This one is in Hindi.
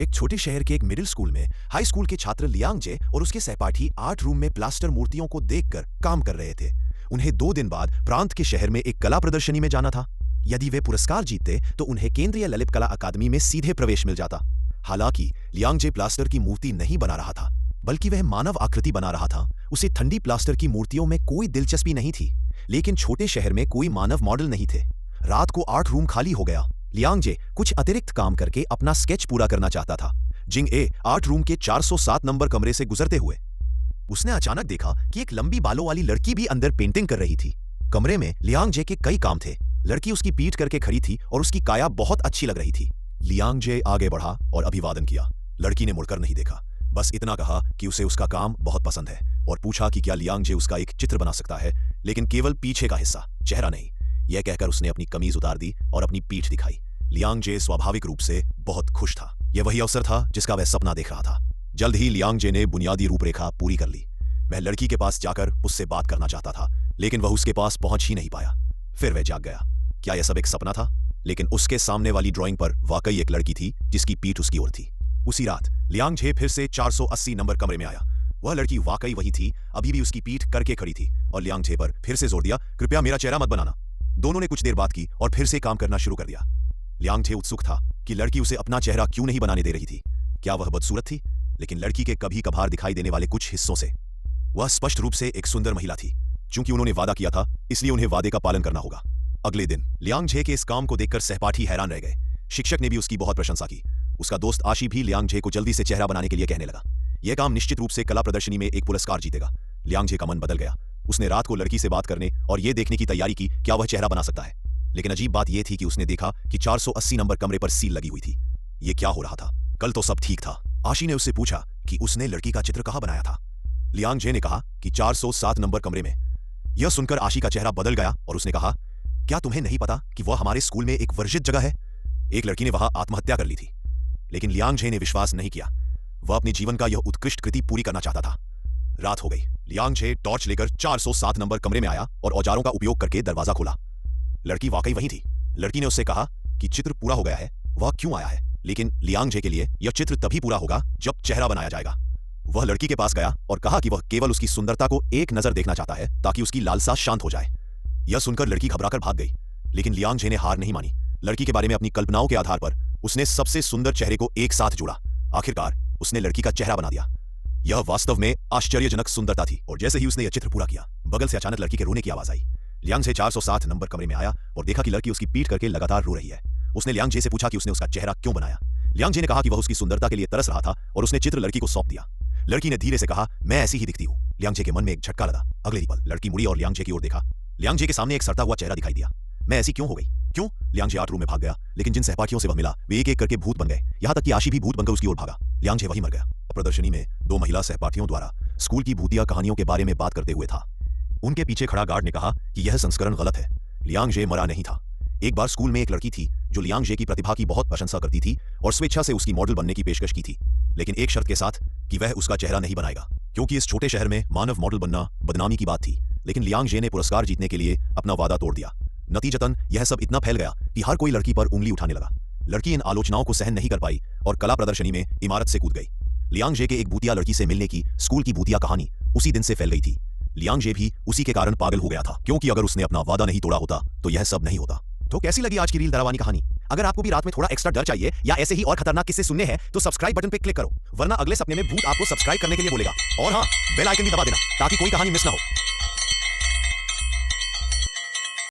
एक छोटे शहर के एक मिडिल स्कूल में हाई स्कूल के छात्र लियांग जे और उसके सहपाठी आर्ट रूम में प्लास्टर मूर्तियों को देखकर काम कर रहे थे। उन्हें 2 दिन बाद प्रांत के शहर में एक कला प्रदर्शनी में जाना था। यदि वे पुरस्कार जीतते तो उन्हें केंद्रीय ललित कला अकादमी में सीधे प्रवेश मिल जाता। हालांकि लियांग जे प्लास्टर की मूर्ति नहीं बना रहा था, बल्कि वह मानव आकृति बना रहा था। उसे ठंडी प्लास्टर की मूर्तियों में कोई दिलचस्पी नहीं थी, लेकिन छोटे शहर में कोई मानव मॉडल नहीं थे। रात को आर्ट रूम खाली हो गया। लियांग जे कुछ अतिरिक्त काम करके अपना स्केच पूरा करना चाहता था। जिंग ए आर्ट रूम के 407 नंबर कमरे से गुजरते हुए उसने अचानक देखा कि एक लंबी बालों वाली लड़की भी अंदर पेंटिंग कर रही थी। कमरे में लियांग जे के कई काम थे। लड़की उसकी पीठ करके खड़ी थी और उसकी काया बहुत अच्छी लग रही थी। लियांग जे आगे बढ़ा और अभिवादन किया। लड़की ने मुड़कर नहीं देखा, बस इतना कहा कि उसे उसका काम बहुत पसंद है और पूछा कि क्या लियांग जे उसका एक चित्र बना सकता है, लेकिन केवल पीछे का हिस्सा, चेहरा नहीं। यह कहकर उसने अपनी कमीज उतार दी और अपनी पीठ दिखाई। लियांग जे स्वाभाविक रूप से बहुत खुश था। यह वही अवसर था जिसका वह सपना देख रहा था। जल्द ही लियांग जे ने बुनियादी रूपरेखा पूरी कर ली। वह लड़की के पास जाकर उससे बात करना चाहता था, लेकिन वह उसके पास पहुंच ही नहीं पाया। फिर वह जाग गया। क्या यह सब एक सपना था? लेकिन उसके सामने वाली ड्राइंग पर वाकई एक लड़की थी जिसकी पीठ उसकी ओर थी। उसी रात लियांग जे फिर से 480 नंबर कमरे में आया। वह लड़की वाकई वही थी, अभी भी उसकी पीठ करके खड़ी थी और लियांग जे पर फिर से जोर दिया, कृपया मेरा चेहरा मत बनाना। दोनों ने कुछ देर बात की और फिर से काम करना शुरू कर दिया। लियांग जे उत्सुक था कि लड़की उसे अपना चेहरा क्यों नहीं बनाने दे रही थी। क्या वह बदसूरत थी? लेकिन लड़की के कभी कभार दिखाई देने वाले कुछ हिस्सों से वह स्पष्ट रूप से एक सुंदर महिला थी। चूंकि उन्होंने वादा किया था, इसलिए उन्हें वादे का पालन करना होगा। अगले दिन लियांग जे के इस काम को देखकर सहपाठी हैरान रह गए। शिक्षक ने भी उसकी बहुत प्रशंसा की। उसका दोस्त आशी भी लियांग जे को जल्दी से चेहरा बनाने के लिए कहने लगा। यह काम निश्चित रूप से कला प्रदर्शनी में एक पुरस्कार जीतेगा। लियांग जे का मन बदल गया। उसने रात को लड़की से बात करने और यह देखने की तैयारी की क्या वह चेहरा बना सकता है। लेकिन अजीब बात यह थी कि उसने देखा कि 480 नंबर कमरे पर सील लगी हुई थी। यह क्या हो रहा था? कल तो सब ठीक था। आशी ने उससे पूछा कि उसने लड़की का चित्र कहां बनाया था। लियांग जे ने कहा कि 407 नंबर कमरे में। यह सुनकर आशी का चेहरा बदल गया और उसने कहा, क्या तुम्हें नहीं पता कि वह हमारे स्कूल में एक वर्जित जगह है? एक लड़की ने वहां आत्महत्या कर ली थी। लेकिन लियांग जे ने विश्वास नहीं किया। वह अपने जीवन का यह उत्कृष्ट कृति पूरी करना चाहता था। रात हो गई। लियांग जे टॉर्च लेकर 407 नंबर कमरे में आया और औजारों का उपयोग करके दरवाजा खोला। लड़की वाकई वही थी। लड़की ने उससे कहा कि चित्र पूरा हो गया है, वह क्यों आया है? लेकिन लियांग जे के लिए यह चित्र तभी पूरा होगा जब चेहरा बनाया जाएगा। वह लड़की के पास गया और कहा कि वह केवल उसकी सुंदरता को एक नजर देखना चाहता है ताकि उसकी लालसा शांत हो जाए। यह सुनकर लड़की घबराकर भाग गई, लेकिन लियांग जे ने हार नहीं मानी। लड़की के बारे में अपनी कल्पनाओं के आधार पर उसने सबसे सुंदर चेहरे को एक साथ जोड़ा। आखिरकार उसने लड़की का चेहरा बना दिया। यह वास्तव में आश्चर्यजनक सुंदरता थी। और जैसे ही उसने यह चित्र पूरा किया, बगल से अचानक लड़की के रोने की आवाज आई। लियांग जे 407 नंबर कमरे में आया और देखा कि लड़की उसकी पीठ करके लगातार रो रही है। उसने लियांग जे से पूछा कि उसने उसका चेहरा क्यों बनाया। लियांग जे ने कहा कि वह उसकी सुंदरता के लिए तरस रहा था और उसने चित्र लड़की को सौंप दिया। लड़की ने धीरे से कहा, मैं ऐसी ही दिखती हूँ। लियांग जे के मन में एक झटका लगा। अगले ही पल लड़की मुड़ी और लियांग जे की ओर देखा। लियांग जे के सामने एक सड़ता हुआ चेहरा दिखाई दिया। मैं ऐसी क्यों हो गई? क्यों? लियांग जे आर्ट रूम में भाग गया, लेकिन जिन सहपाठियों से वह मिला वे एक एक करके भूत बन गए। यहां तक कि आशी भी भूत बनकर उसकी ओर भागा। लियांग जे वहीं मर गया। प्रदर्शनी में 2 महिला सहपाठियों द्वारा स्कूल की भूतिया कहानियों के बारे में बात करते हुए था। उनके पीछे खड़ा गार्ड ने कहा कि यह संस्करण गलत है। लियांग जे मरा नहीं था। एक बार स्कूल में एक लड़की थी जो लियांग जे की प्रतिभा की बहुत प्रशंसा करती थी और स्वेच्छा से उसकी मॉडल बनने की पेशकश की थी, लेकिन एक शर्त के साथ कि वह उसका चेहरा नहीं बनाएगा, क्योंकि इस छोटे शहर में मानव मॉडल बनना बदनामी की बात थी। लेकिन लियांग जे ने पुरस्कार जीतने के लिए अपना वादा तोड़ दिया। नतीजतन यह सब इतना फैल गया कि हर कोई लड़की पर उंगली उठाने लगा। लड़की इन आलोचनाओं को सहन नहीं कर पाई और कला प्रदर्शनी में इमारत से कूद गई। लियांग जे के एक भूतिया लड़की से मिलने की स्कूल की भूतिया कहानी उसी दिन से फैल गई थी। लियांग जे भी उसी के कारण पागल हो गया था, क्योंकि अगर उसने अपना वादा नहीं तोड़ा होता तो यह सब नहीं होता। तो कैसी लगी आज की रील डरावानी कहानी? अगर आपको भी रात में थोड़ा एक्स्ट्रा डर चाहिए या ऐसे ही और खतरनाक किस्से सुनने हैं तो सब्सक्राइब बटन पे क्लिक करो, वरना अगले सपने में भूत आपको सब्सक्राइब करने के लिए बोलेगा। और हाँ, बेल आइकन भी दबा देना ताकि कोई कहानी मिस ना हो।